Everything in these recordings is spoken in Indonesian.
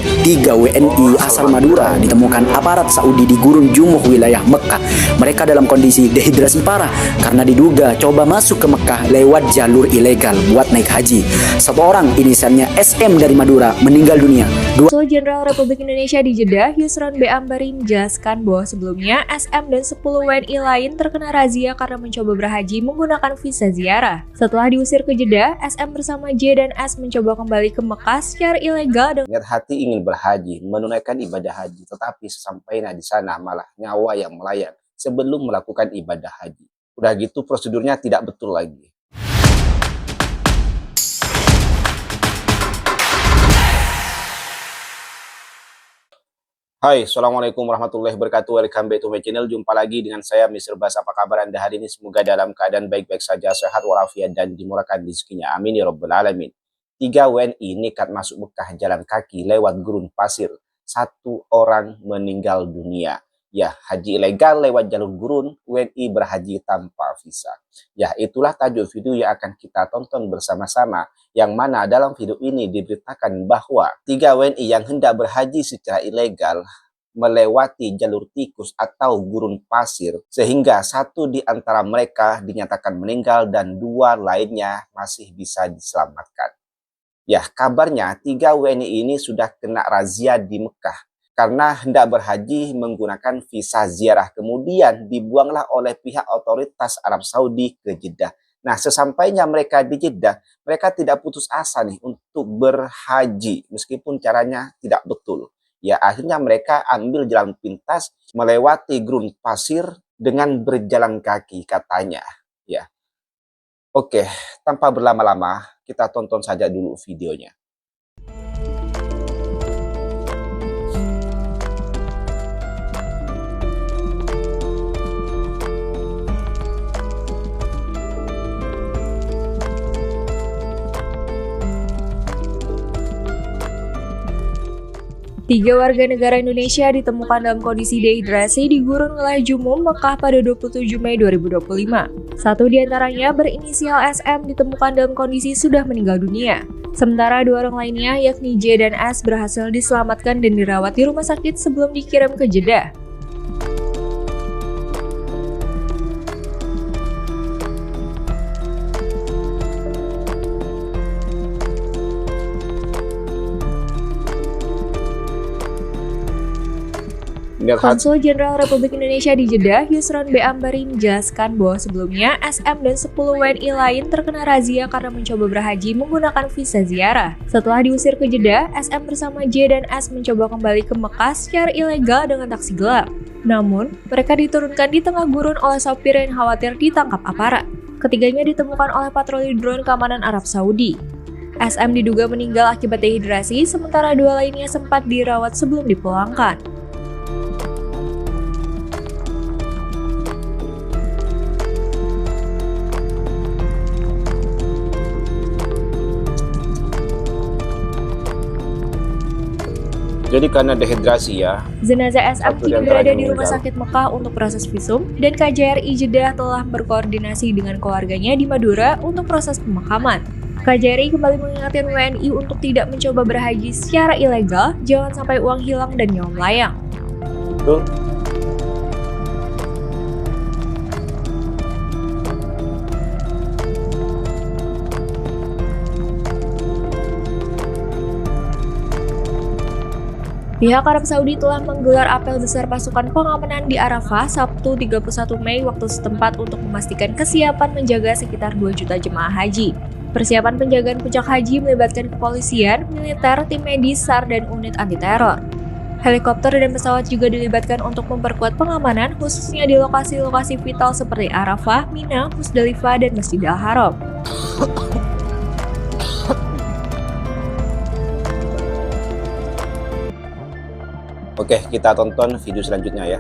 Tiga WNI asal Madura ditemukan aparat Saudi di Gurun Jumuh wilayah Mekah. Mereka dalam kondisi dehidrasi parah karena diduga coba masuk ke Mekah lewat jalur ilegal buat naik haji. Satu orang inisialnya SM dari Madura meninggal dunia. Konsul Jenderal Republik Indonesia di Jeddah, Yusron B. Ambari menjelaskan bahwa sebelumnya SM dan 10 WNI lain terkena razia karena mencoba berhaji menggunakan visa ziarah. Setelah diusir ke Jeddah, SM bersama J dan S mencoba kembali ke Mekah secara ilegal dengan niat hati ingin berhaji, menunaikan ibadah haji, tetapi sesampainya di sana malah nyawa yang melayang sebelum melakukan ibadah haji. Udah gitu prosedurnya tidak betul lagi. Hai, Assalamualaikum warahmatullahi wabarakatuh. Welcome back to my channel. Jumpa lagi dengan saya, Mr. Bas. Apa kabar Anda hari ini? Semoga dalam keadaan baik-baik saja, sehat walafiat, dan dimurahkan rezekinya. Amin ya rabbal alamin. 3 WNI nekat masuk Mekah jalan kaki lewat gurun pasir. 1 orang meninggal dunia. Ya, haji ilegal lewat jalur gurun, WNI berhaji tanpa visa. Ya, itulah tajuk video yang akan kita tonton bersama-sama. Yang mana dalam video ini diberitakan bahwa 3 WNI yang hendak berhaji secara ilegal melewati jalur tikus atau gurun pasir, sehingga 1 di antara mereka dinyatakan meninggal dan 2 lainnya masih bisa diselamatkan. Ya, kabarnya 3 WNI ini sudah kena razia di Mekah karena hendak berhaji menggunakan visa ziarah, kemudian dibuanglah oleh pihak otoritas Arab Saudi ke Jeddah. Nah, sesampainya mereka di Jeddah, mereka tidak putus asa nih untuk berhaji meskipun caranya tidak betul. Ya, akhirnya mereka ambil jalan pintas melewati gurun pasir dengan berjalan kaki katanya. Ya. Oke, tanpa berlama-lama, kita tonton saja dulu videonya. 3 warga negara Indonesia ditemukan dalam kondisi dehidrasi di gurun wilayah Jumuh, Mekah pada 27 Mei 2025. 1 diantaranya berinisial SM ditemukan dalam kondisi sudah meninggal dunia. Sementara 2 orang lainnya yakni J dan S berhasil diselamatkan dan dirawat di rumah sakit sebelum dikirim ke Jeddah. Konsul Jenderal Republik Indonesia di Jeddah, Yusron B. Ambari menjelaskan bahwa sebelumnya SM dan 10 WNI lain terkena razia karena mencoba berhaji menggunakan visa ziarah. Setelah diusir ke Jeddah, SM bersama J dan S mencoba kembali ke Mekah secara ilegal dengan taksi gelap. Namun, mereka diturunkan di tengah gurun oleh sopir yang khawatir ditangkap aparat. Ketiganya ditemukan oleh patroli drone keamanan Arab Saudi. SM diduga meninggal akibat dehidrasi, sementara 2 lainnya sempat dirawat sebelum dipulangkan. Jadi karena dehidrasi ya. Jenazah SM kini berada di Rumah Sakit Mekah untuk proses visum dan KJRI Jeddah telah berkoordinasi dengan keluarganya di Madura untuk proses pemakaman. KJRI kembali mengingatkan WNI untuk tidak mencoba berhaji secara ilegal, jangan sampai uang hilang dan nyawa melayang. Betul. Pihak Arab Saudi telah menggelar apel besar pasukan pengamanan di Arafah Sabtu 31 Mei waktu setempat untuk memastikan kesiapan menjaga sekitar 2 juta jemaah haji. Persiapan penjagaan puncak haji melibatkan kepolisian, militer, tim medis, SAR, dan unit anti-teror. Helikopter dan pesawat juga dilibatkan untuk memperkuat pengamanan khususnya di lokasi-lokasi vital seperti Arafah, Mina, Musdalifah, dan Masjidil Haram. Oke, kita tonton video selanjutnya ya.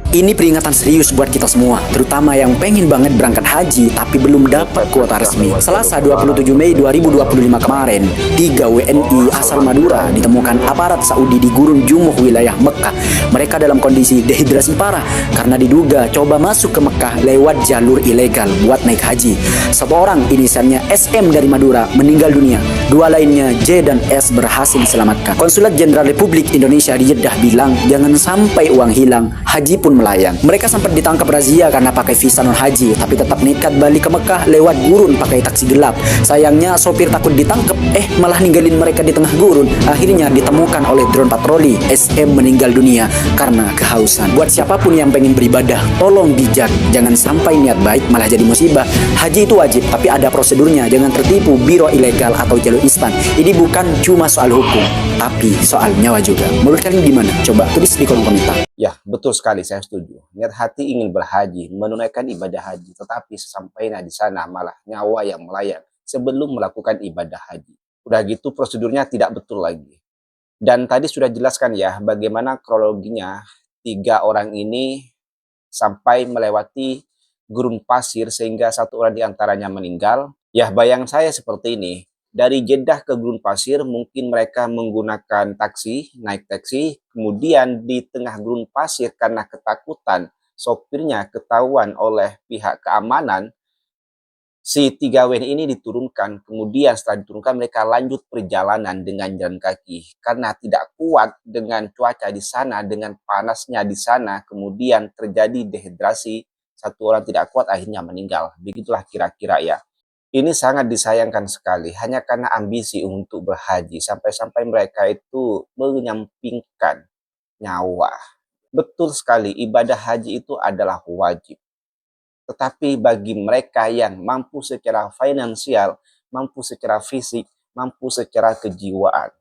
Ini peringatan serius buat kita semua, terutama yang pengen banget berangkat haji tapi belum dapat kuota resmi. Selasa 27 Mei 2025 kemarin, 3 WNI asal Madura ditemukan aparat Saudi di Gurun Jumuh wilayah Mekah. Mereka dalam kondisi dehidrasi parah karena diduga coba masuk ke Mekah lewat jalur ilegal buat naik haji. Satu orang, inisialnya SM dari Madura, meninggal dunia. Dua lainnya, J dan S, berhasil diselamatkan. Konsulat Jenderal Republik Indonesia di Jeddah bilang jangan sampai uang hilang, haji pun melayang. Mereka sempat ditangkap razia karena pakai visa non haji, tapi tetap nekat balik ke Mekah lewat gurun pakai taksi gelap. Sayangnya sopir takut ditangkap, malah ninggalin mereka di tengah gurun. Akhirnya ditemukan oleh drone patroli. SM meninggal dunia karena kehausan. Buat siapapun yang pengen beribadah, tolong bijak, jangan sampai niat baik malah jadi musibah. Haji itu wajib, tapi ada prosedurnya. Jangan tertipu biro ilegal atau jalur instan. Ini bukan cuma soal hukum, tapi soal nyawa juga. Menurut kalian gimana? Coba tulis di kolom komentar. Ya, betul sekali, saya setuju. Niat hati ingin berhaji, menunaikan ibadah haji, tetapi sesampainya di sana malah nyawa yang melayang sebelum melakukan ibadah haji. Udah gitu prosedurnya tidak betul lagi. Dan tadi sudah jelaskan ya bagaimana kronologinya 3 orang ini sampai melewati gurun pasir sehingga 1 orang diantaranya meninggal. Ya, bayang saya seperti ini. Dari Jeddah ke gurun pasir, mungkin mereka menggunakan taksi, naik taksi, kemudian di tengah gurun pasir karena ketakutan sopirnya ketahuan oleh pihak keamanan, si 3 WNI ini diturunkan. Kemudian setelah diturunkan mereka lanjut perjalanan dengan jalan kaki karena tidak kuat dengan cuaca di sana, dengan panasnya di sana, kemudian terjadi dehidrasi, 1 orang tidak kuat akhirnya meninggal. Begitulah kira-kira ya. Ini sangat disayangkan sekali, hanya karena ambisi untuk berhaji, sampai-sampai mereka itu menyampingkan nyawa. Betul sekali, ibadah haji itu adalah wajib. Tetapi bagi mereka yang mampu secara finansial, mampu secara fisik, mampu secara kejiwaan,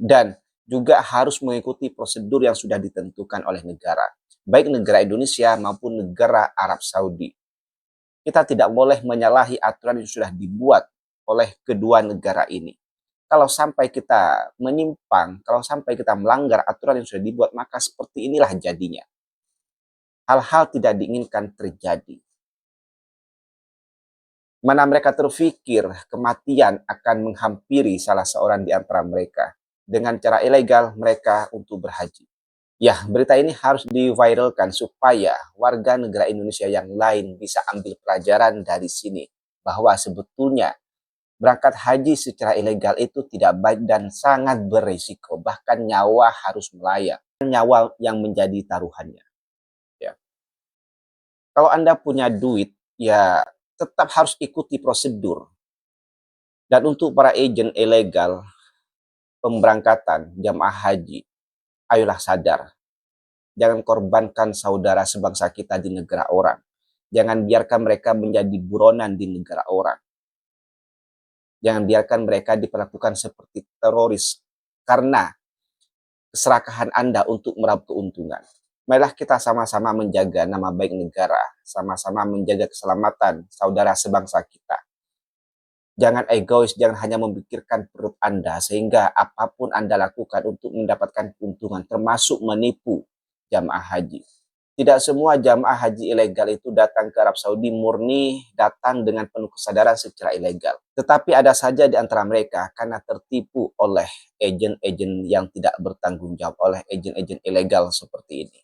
dan juga harus mengikuti prosedur yang sudah ditentukan oleh negara, baik negara Indonesia maupun negara Arab Saudi. Kita tidak boleh menyalahi aturan yang sudah dibuat oleh kedua negara ini. Kalau sampai kita menyimpang, kalau sampai kita melanggar aturan yang sudah dibuat, maka seperti inilah jadinya. Hal-hal tidak diinginkan terjadi. Mana mereka terfikir kematian akan menghampiri salah seorang di antara mereka. Dengan cara ilegal mereka untuk berhaji. Ya, berita ini harus diviralkan supaya warga negara Indonesia yang lain bisa ambil pelajaran dari sini. Bahwa sebetulnya berangkat haji secara ilegal itu tidak baik dan sangat berisiko. Bahkan nyawa harus melayang. Nyawa yang menjadi taruhannya. Ya. Kalau Anda punya duit, ya tetap harus ikuti prosedur. Dan untuk para agen ilegal pemberangkatan jamaah haji, ayolah sadar. Jangan korbankan saudara sebangsa kita di negara orang. Jangan biarkan mereka menjadi buronan di negara orang. Jangan biarkan mereka diperlakukan seperti teroris karena keserakahan Anda untuk meraup keuntungan. Marilah kita sama-sama menjaga nama baik negara, sama-sama menjaga keselamatan saudara sebangsa kita. Jangan egois, jangan hanya memikirkan perut Anda sehingga apapun Anda lakukan untuk mendapatkan keuntungan, termasuk menipu jamaah haji. Tidak semua jamaah haji ilegal itu datang ke Arab Saudi murni datang dengan penuh kesadaran secara ilegal. Tetapi ada saja di antara mereka karena tertipu oleh agen-agen yang tidak bertanggung jawab, oleh agen-agen ilegal seperti ini.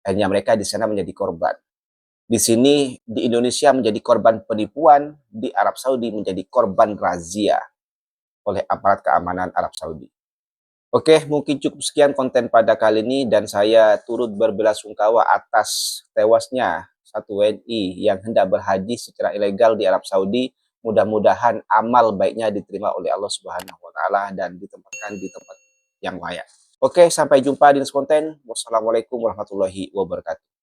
Akhirnya mereka di sana menjadi korban. Di sini di Indonesia menjadi korban penipuan, di Arab Saudi menjadi korban razia oleh aparat keamanan Arab Saudi. Oke, mungkin cukup sekian konten pada kali ini dan saya turut berbelasungkawa atas tewasnya 1 WNI yang hendak berhaji secara ilegal di Arab Saudi. Mudah-mudahan amal baiknya diterima oleh Allah Subhanahu wa taala dan ditempatkan di tempat yang layak. Oke, sampai jumpa di next konten. Wassalamualaikum warahmatullahi wabarakatuh.